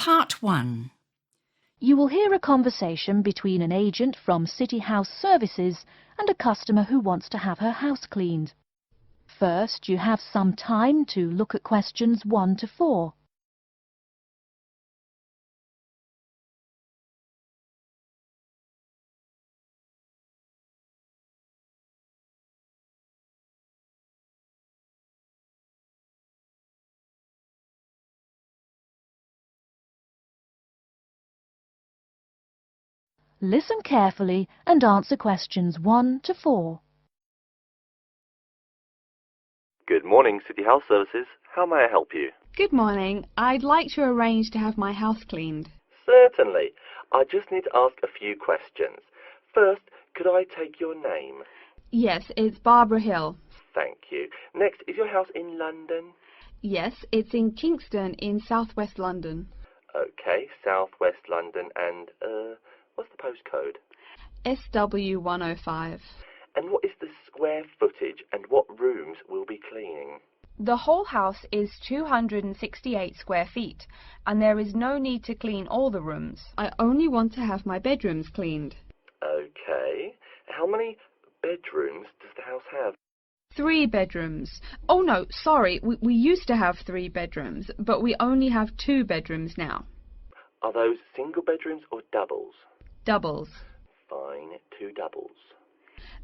Part 1. You will hear a conversation between an agent from City House Services and a customer who wants to have her house cleaned. First, you have some time to look at questions 1 to 4. Listen carefully and answer questions 1 to 4. Good morning, City House Services. How may I help you? Good morning. I'd like to arrange to have my house cleaned. Certainly. I just need to ask a few questions. First, could I take your name? Yes, it's Barbara Hill. Thank you. Next, is your house in London? Yes, it's in Kingston in southwest London. Okay, southwest London, and, what's the postcode? SW105. And what is the square footage and what rooms will be cleaning? The whole house is 268 square feet, and there is no need to clean all the rooms. I only want to have my bedrooms cleaned. Okay. How many bedrooms does the house have? 3 bedrooms. Oh no, sorry, we used to have 3 bedrooms, but we only have 2 bedrooms now. Are those single bedrooms or doubles? Doubles. Fine, 2 doubles.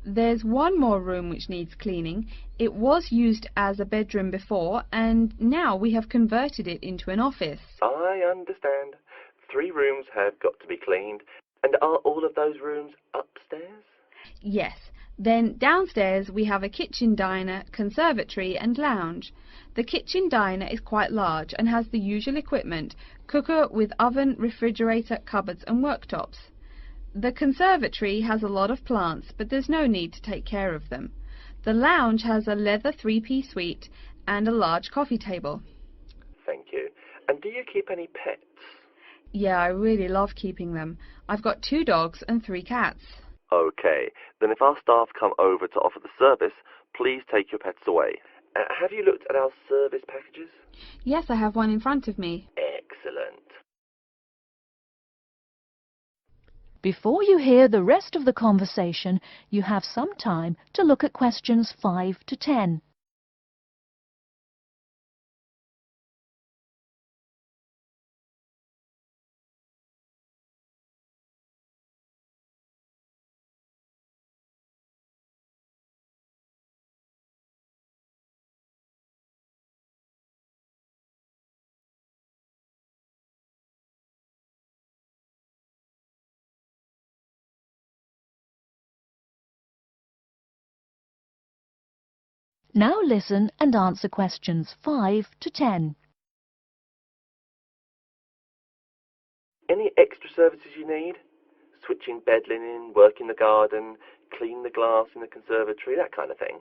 There's one more room which needs cleaning. It was used as a bedroom before, and now we have converted it into an office. I understand. 3 rooms have got to be cleaned. And are all of those rooms upstairs? Yes. Then downstairs we have a kitchen diner, conservatory and lounge. The kitchen diner is quite large and has the usual equipment: cooker with oven, refrigerator, cupboards and worktops. The conservatory has a lot of plants, but there's no need to take care of them. The lounge has a leather 3-piece suite and a large coffee table. Thank you. And do you keep any pets? Yeah, I really love keeping them. I've got 2 dogs and 3 cats. Okay, then if our staff come over to offer the service, please take your pets away. Have you looked at our service packages? Yes, I have one in front of me. Excellent. Before you hear the rest of the conversation, you have some time to look at questions 5 to 10. Now listen and answer questions 5 to 10. Any extra services you need? Switching bed linen, work in the garden, clean the glass in the conservatory, that kind of thing?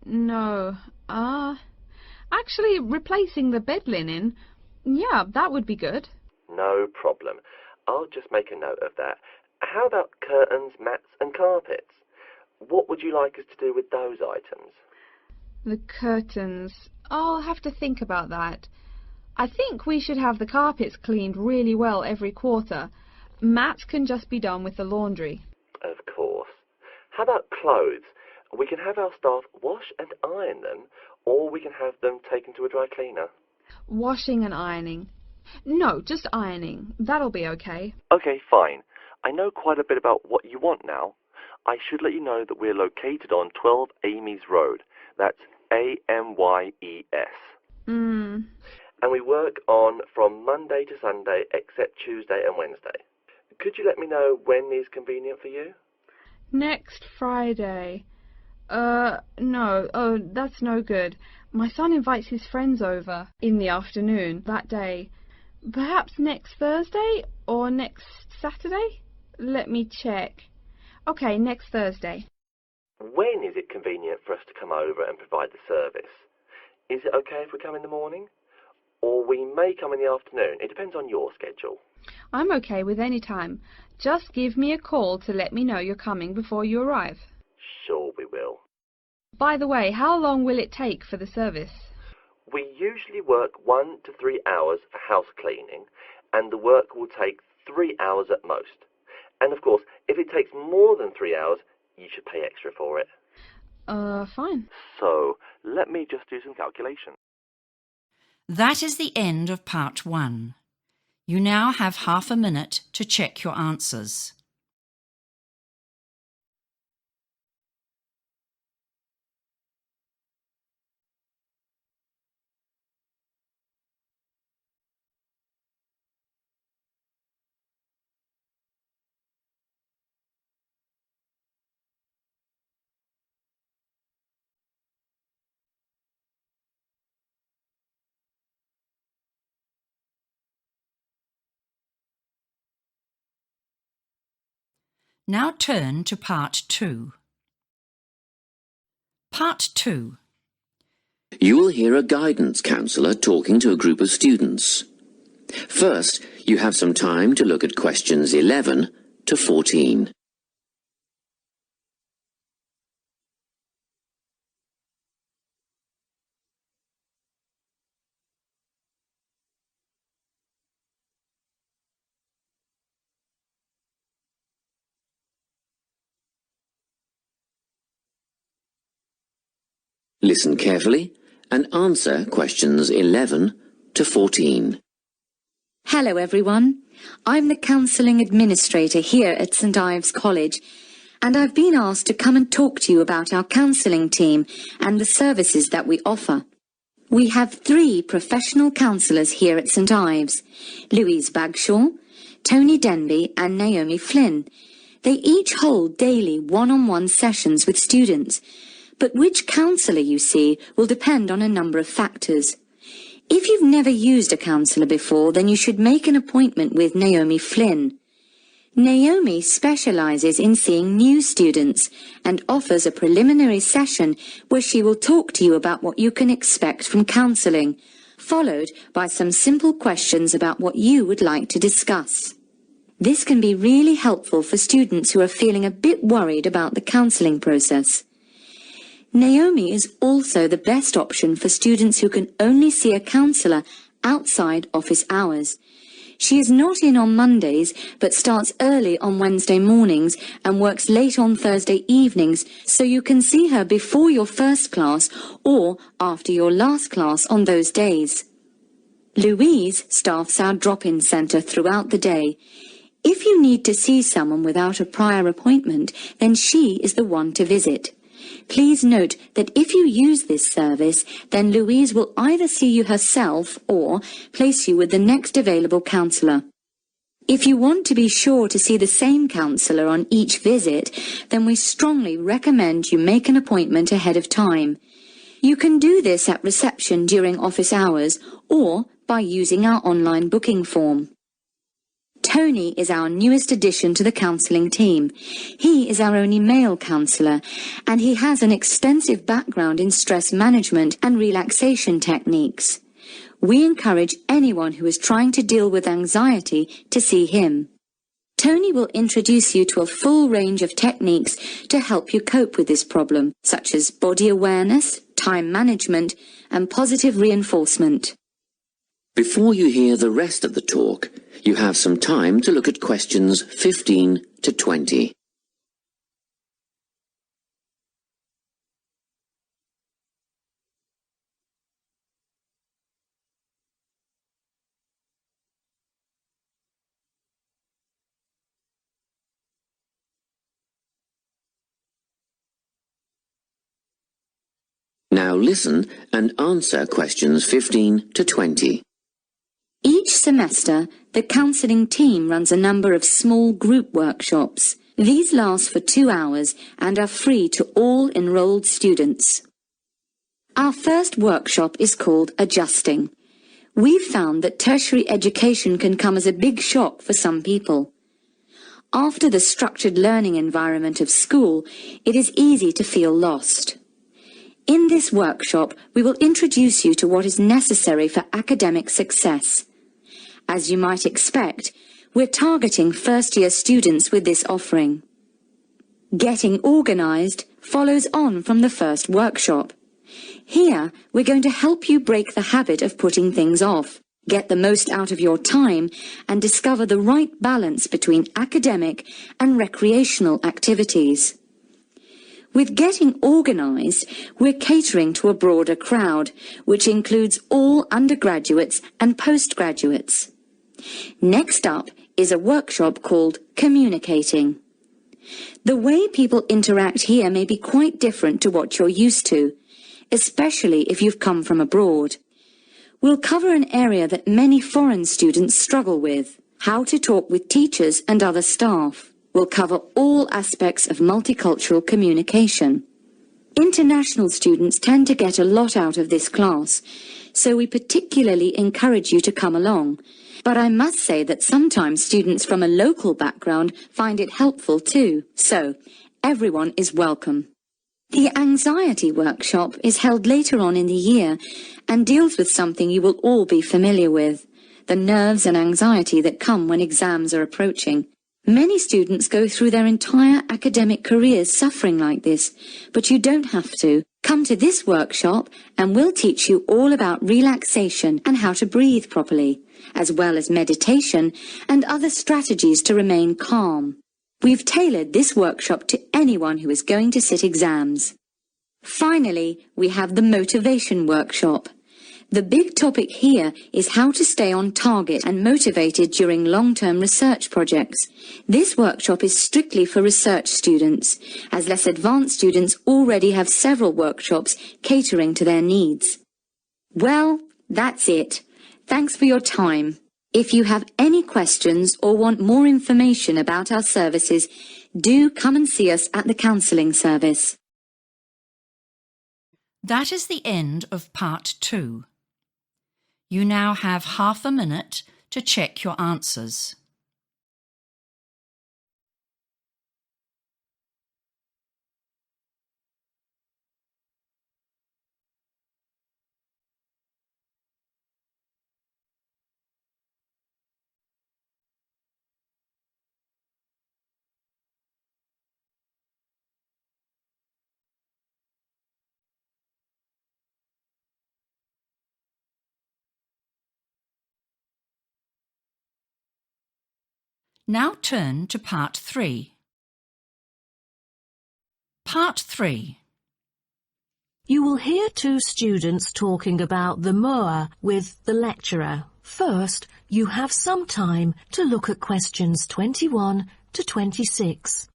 No. Actually, replacing the bed linen, yeah, that would be good. No problem. I'll just make a note of that. How about curtains, mats and carpets? What would you like us to do with those items? The curtains. I'll have to think about that. I think we should have the carpets cleaned really well every quarter. Mats can just be done with the laundry. Of course. How about clothes? We can have our staff wash and iron them, or we can have them taken to a dry cleaner. Washing and ironing. No, just ironing. That'll be okay. Okay, fine. I know quite a bit about what you want now. I should let you know that we're located on 12 Amy's Road. That's A-M-Y-E-S. And we work on from Monday to Sunday except Tuesday and Wednesday. Could you let me know when is convenient for you? Next Friday. No. Oh, that's no good. My son invites his friends over in the afternoon that day. Perhaps next Thursday or next Saturday? Let me check. Okay, next Thursday. When is it convenient for us to come over and provide the service? Is it okay if we come in the morning? Or we may come in the afternoon. It depends on your schedule. I'm okay with any time. Just give me a call to let me know you're coming before you arrive. Sure we will. By the way, how long will it take for the service? We usually work 1 to 3 hours for house cleaning, and the work will take 3 hours at most. And of course, if it takes more than 3 hours, you should pay extra for it. Fine. So, let me just do some calculation. That is the end of part 1. You now have half a minute to check your answers. Now turn to part 2. Part 2. You will hear a guidance counsellor talking to a group of students. First, you have some time to look at questions 11 to 14. Listen carefully and answer questions 11 to 14. Hello everyone, I'm the Counselling Administrator here at St Ives College, and I've been asked to come and talk to you about our counselling team and the services that we offer. We have 3 professional counsellors here at St Ives, Louise Bagshaw, Tony Denby and Naomi Flynn. They each hold daily one-on-one sessions with students, but which counsellor you see will depend on a number of factors. If you've never used a counsellor before, then you should make an appointment with Naomi Flynn. Naomi specialises in seeing new students and offers a preliminary session where she will talk to you about what you can expect from counselling, followed by some simple questions about what you would like to discuss. This can be really helpful for students who are feeling a bit worried about the counselling process. Naomi is also the best option for students who can only see a counsellor outside office hours. She is not in on Mondays, but starts early on Wednesday mornings and works late on Thursday evenings, so you can see her before your first class or after your last class on those days. Louise staffs our drop-in centre throughout the day. If you need to see someone without a prior appointment, then she is the one to visit. Please note that if you use this service, then Louise will either see you herself or place you with the next available counsellor. If you want to be sure to see the same counsellor on each visit, then we strongly recommend you make an appointment ahead of time. You can do this at reception during office hours or by using our online booking form. Tony is our newest addition to the counselling team. He is our only male counsellor, and he has an extensive background in stress management and relaxation techniques. We encourage anyone who is trying to deal with anxiety to see him. Tony will introduce you to a full range of techniques to help you cope with this problem, such as body awareness, time management, and positive reinforcement. Before you hear the rest of the talk, you have some time to look at questions 15 to 20. Now listen and answer questions 15 to 20. Each semester, the counselling team runs a number of small group workshops. These last for 2 hours and are free to all enrolled students. Our first workshop is called Adjusting. We've found that tertiary education can come as a big shock for some people. After the structured learning environment of school, it is easy to feel lost. In this workshop, we will introduce you to what is necessary for academic success. As you might expect, we're targeting first-year students with this offering. Getting organised follows on from the first workshop. Here, we're going to help you break the habit of putting things off, get the most out of your time, and discover the right balance between academic and recreational activities. With getting organised, we're catering to a broader crowd, which includes all undergraduates and postgraduates. Next up is a workshop called Communicating. The way people interact here may be quite different to what you're used to, especially if you've come from abroad. We'll cover an area that many foreign students struggle with, how to talk with teachers and other staff. We'll cover all aspects of multicultural communication. International students tend to get a lot out of this class, so we particularly encourage you to come along. But I must say that sometimes students from a local background find it helpful too, so everyone is welcome. The anxiety workshop is held later on in the year and deals with something you will all be familiar with, the nerves and anxiety that come when exams are approaching. Many students go through their entire academic careers suffering like this, but you don't have to. Come to this workshop and we'll teach you all about relaxation and how to breathe properly, as well as meditation and other strategies to remain calm. We've tailored this workshop to anyone who is going to sit exams. Finally, we have the motivation workshop. The big topic here is how to stay on target and motivated during long-term research projects. This workshop is strictly for research students, as less advanced students already have several workshops catering to their needs. Well, that's it. Thanks for your time. If you have any questions or want more information about our services, do come and see us at the counselling service. That is the end of part 2. You now have half a minute to check your answers. Now turn to part 3. Part 3. You will hear two students talking about the moa with the lecturer. First, you have some time to look at questions 21 to 26.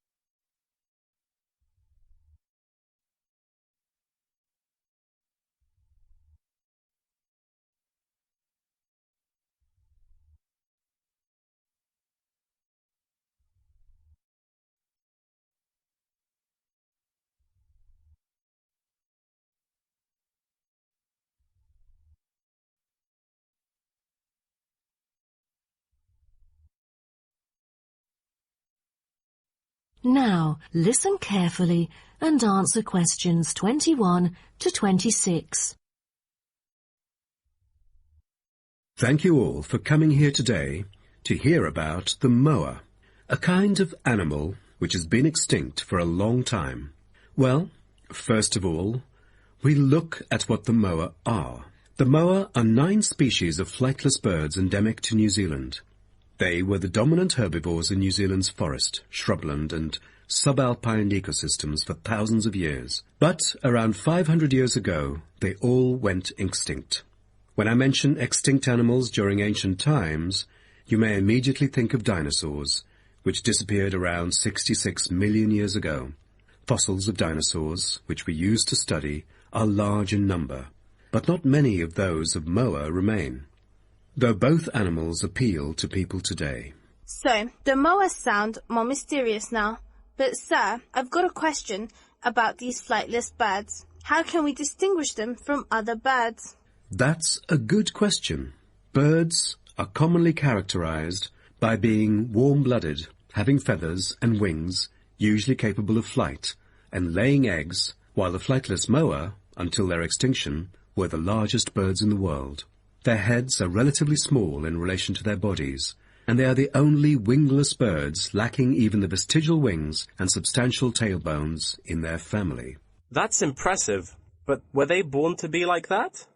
Now, listen carefully and answer questions 21 to 26. Thank you all for coming here today to hear about the moa, a kind of animal which has been extinct for a long time. Well, first of all, we look at what the moa are. The moa are 9 species of flightless birds endemic to New Zealand. They were the dominant herbivores in New Zealand's forest, shrubland and subalpine ecosystems for thousands of years. But around 500 years ago, they all went extinct. When I mention extinct animals during ancient times, you may immediately think of dinosaurs, which disappeared around 66 million years ago. Fossils of dinosaurs, which we use to study, are large in number, but not many of those of moa remain, though both animals appeal to people today. So, the moas sound more mysterious now. But, sir, I've got a question about these flightless birds. How can we distinguish them from other birds? That's a good question. Birds are commonly characterized by being warm-blooded, having feathers and wings, usually capable of flight, and laying eggs, while the flightless moa, until their extinction, were the largest birds in the world. Their heads are relatively small in relation to their bodies, and they are the only wingless birds lacking even the vestigial wings and substantial tailbones in their family. That's impressive. But were they born to be like that?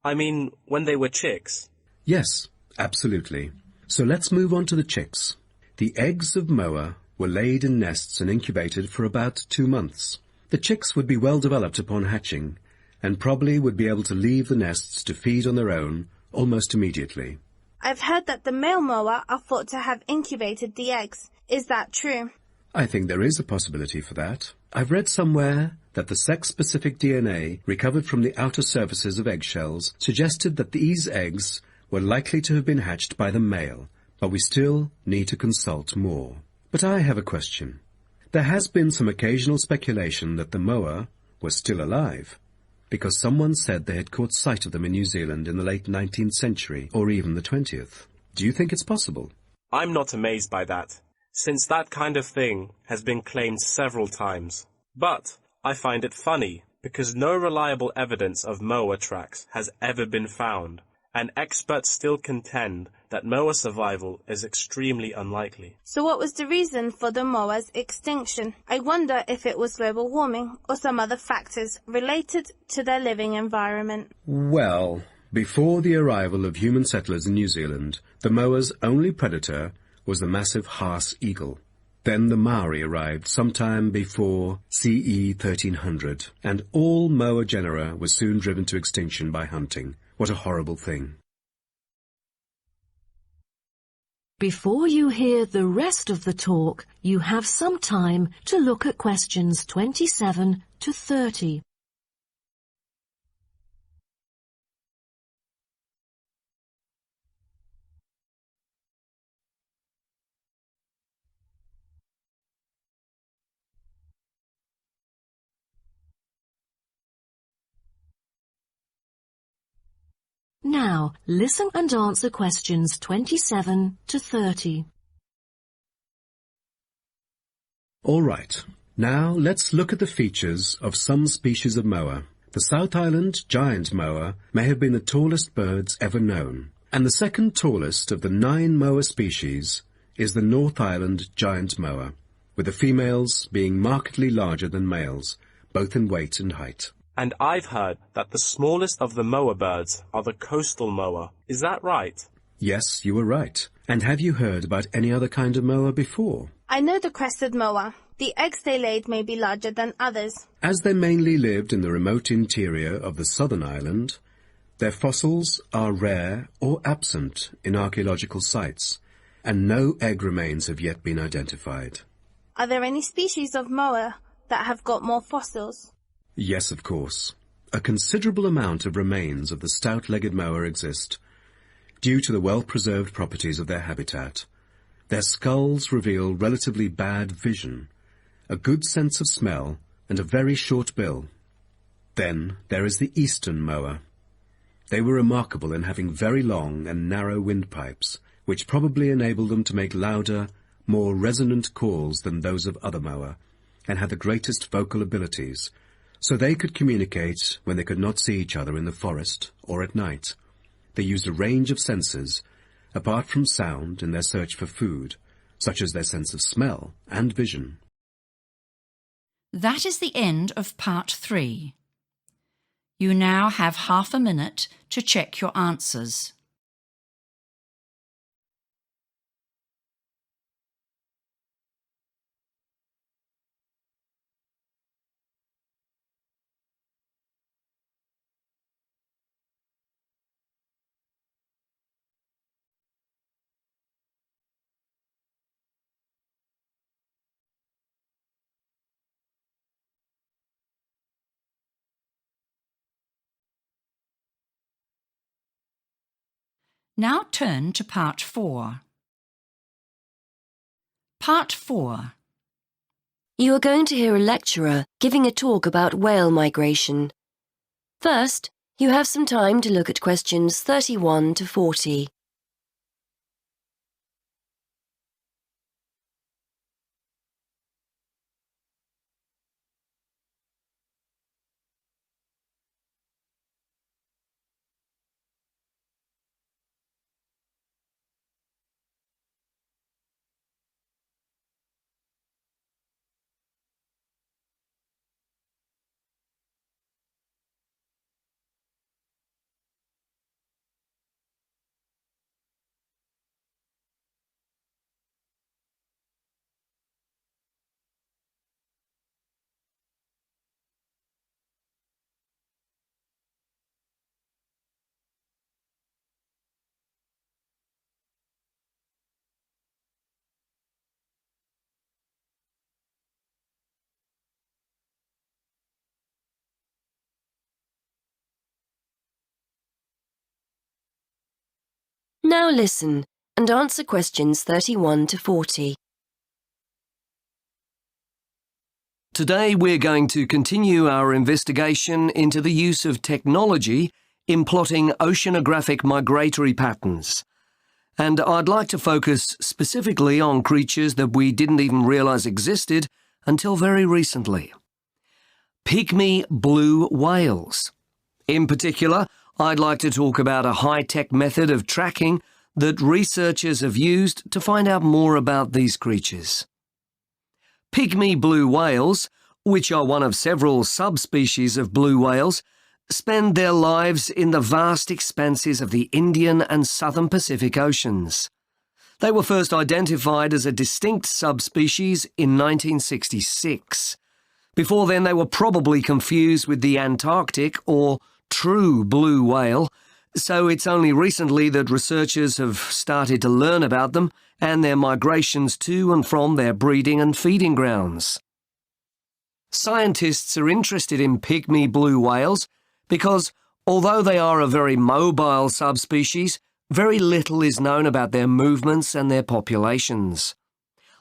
I mean, when they were chicks. Yes, absolutely. So let's move on to the chicks. The eggs of moa were laid in nests and incubated for about 2 months. The chicks would be well developed upon hatching, and probably would be able to leave the nests to feed on their own almost immediately. I've heard that the male moa are thought to have incubated the eggs. Is that true? I think there is a possibility for that. I've read somewhere that the sex-specific DNA recovered from the outer surfaces of eggshells suggested that these eggs were likely to have been hatched by the male, but we still need to consult more. But I have a question. There has been some occasional speculation that the moa were still alive, because someone said they had caught sight of them in New Zealand in the late 19th century, or even the 20th. Do you think it's possible? I'm not amazed by that, since that kind of thing has been claimed several times. But I find it funny, because no reliable evidence of moa tracks has ever been found, and experts still contend that moa survival is extremely unlikely. So what was the reason for the moa's extinction? I wonder if it was global warming or some other factors related to their living environment. Well, before the arrival of human settlers in New Zealand, the moa's only predator was the massive Haas eagle. Then the Maori arrived sometime before CE 1300, and all moa genera were soon driven to extinction by hunting. What a horrible thing. Before you hear the rest of the talk, you have some time to look at questions 27 to 30. Now, listen and answer questions 27 to 30. All right. Now let's look at the features of some species of moa. The South Island giant moa may have been the tallest birds ever known, and the second tallest of the 9 moa species is the North Island giant moa, with the females being markedly larger than males, both in weight and height. And I've heard that the smallest of the moa birds are the coastal moa. Is that right? Yes, you were right. And have you heard about any other kind of moa before? I know the crested moa. The eggs they laid may be larger than others. As they mainly lived in the remote interior of the southern island, their fossils are rare or absent in archaeological sites, and no egg remains have yet been identified. Are there any species of moa that have got more fossils? Yes, of course. A considerable amount of remains of the stout-legged moa exist, due to the well-preserved properties of their habitat. Their skulls reveal relatively bad vision, a good sense of smell, and a very short bill. Then there is the eastern moa. They were remarkable in having very long and narrow windpipes, which probably enabled them to make louder, more resonant calls than those of other moa, and had the greatest vocal abilities, so they could communicate when they could not see each other in the forest or at night. They used a range of senses, apart from sound, in their search for food, such as their sense of smell and vision. That is the end of part 3. You now have half a minute to check your answers. Now turn to part 4. Part 4. You are going to hear a lecturer giving a talk about whale migration. First, you have some time to look at questions 31 to 40. Now listen and answer questions 31 to 40. Today we're going to continue our investigation into the use of technology in plotting oceanographic migratory patterns. And I'd like to focus specifically on creatures that we didn't even realise existed until very recently. Pygmy blue whales. In particular, I'd like to talk about a high-tech method of tracking that researchers have used to find out more about these creatures. Pygmy blue whales, which are one of several subspecies of blue whales, spend their lives in the vast expanses of the Indian and Southern Pacific Oceans. They were first identified as a distinct subspecies in 1966. Before then, they were probably confused with the Antarctic or true blue whale, so it's only recently that researchers have started to learn about them and their migrations to and from their breeding and feeding grounds. Scientists are interested in pygmy blue whales because, although they are a very mobile subspecies, very little is known about their movements and their populations.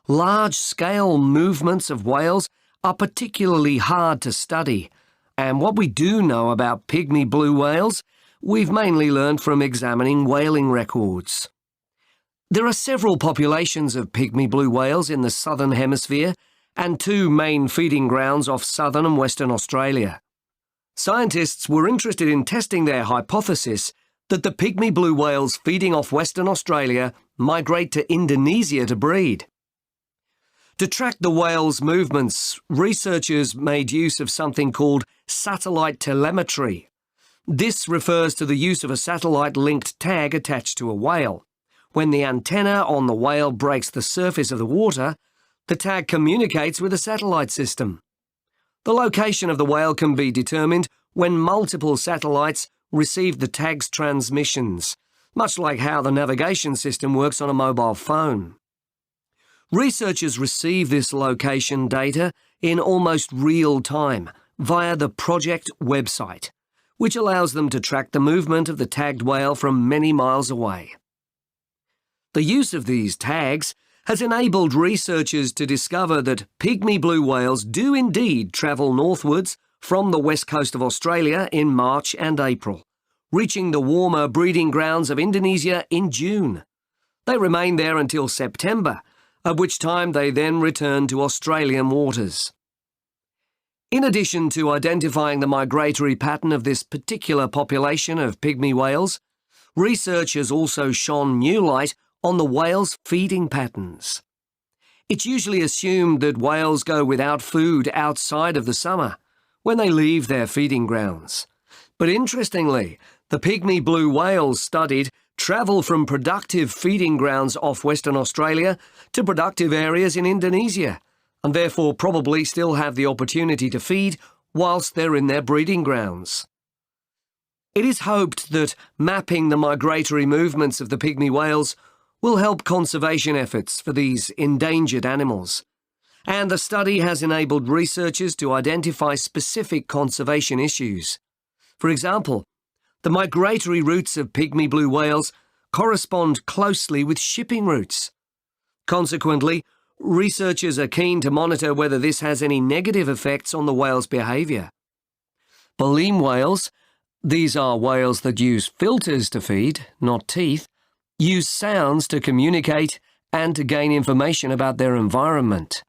Large-scale movements of whales are particularly hard to study, and what we do know about pygmy blue whales, we've mainly learned from examining whaling records. There are several populations of pygmy blue whales in the southern hemisphere and two main feeding grounds off southern and western Australia. Scientists were interested in testing their hypothesis that the pygmy blue whales feeding off Western Australia migrate to Indonesia to breed. To track the whales' movements, researchers made use of something called satellite telemetry. This refers to the use of a satellite-linked tag attached to a whale. When the antenna on the whale breaks the surface of the water, the tag communicates with a satellite system. The location of the whale can be determined when multiple satellites receive the tag's transmissions, much like how the navigation system works on a mobile phone. Researchers receive this location data in almost real time via the project website, which allows them to track the movement of the tagged whale from many miles away. The use of these tags has enabled researchers to discover that pygmy blue whales do indeed travel northwards from the west coast of Australia in March and April, reaching the warmer breeding grounds of Indonesia in June. They remain there until September, at which time they then return to Australian waters. In addition to identifying the migratory pattern of this particular population of pygmy whales, research has also shone new light on the whales' feeding patterns. It's usually assumed that whales go without food outside of the summer, when they leave their feeding grounds. But interestingly, the pygmy blue whales studied travel from productive feeding grounds off Western Australia to productive areas in Indonesia, and therefore probably still have the opportunity to feed whilst they're in their breeding grounds. It is hoped that mapping the migratory movements of the pygmy whales will help conservation efforts for these endangered animals, and the study has enabled researchers to identify specific conservation issues. For example, the migratory routes of pygmy blue whales correspond closely with shipping routes. Consequently, researchers are keen to monitor whether this has any negative effects on the whale's behaviour. Baleen whales, these are whales that use filters to feed, not teeth, use sounds to communicate and to gain information about their environment.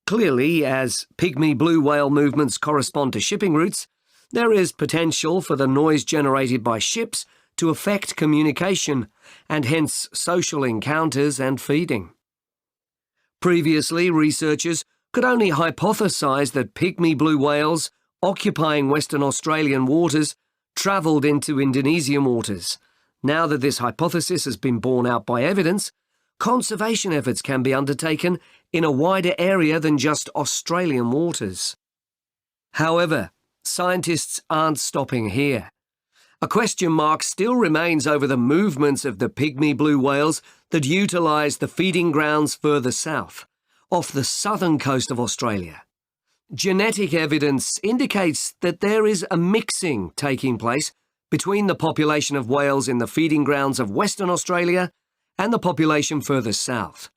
Clearly, as pygmy blue whale movements correspond to shipping routes, there is potential for the noise generated by ships to affect communication and hence social encounters and feeding. Previously, researchers could only hypothesise that pygmy blue whales occupying Western Australian waters travelled into Indonesian waters. Now that this hypothesis has been borne out by evidence, conservation efforts can be undertaken in a wider area than just Australian waters. However, scientists aren't stopping here. A question mark still remains over the movements of the pygmy blue whales that utilise the feeding grounds further south, off the southern coast of Australia. Genetic evidence indicates that there is a mixing taking place between the population of whales in the feeding grounds of Western Australia and the population further south.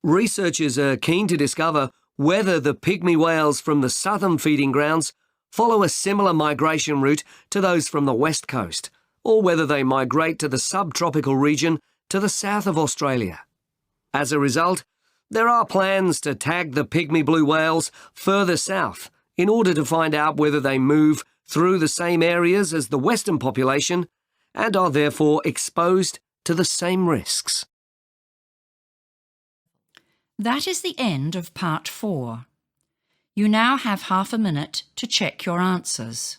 Researchers are keen to discover whether the pygmy whales from the southern feeding grounds follow a similar migration route to those from the west coast, or whether they migrate to the subtropical region to the south of Australia. As a result, there are plans to tag the pygmy blue whales further south in order to find out whether they move through the same areas as the western population and are therefore exposed to the same risks. That is the end of part 4. You now have half a minute to check your answers.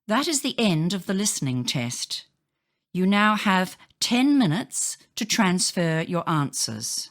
That is the end of the listening test. You now have 10 minutes to transfer your answers.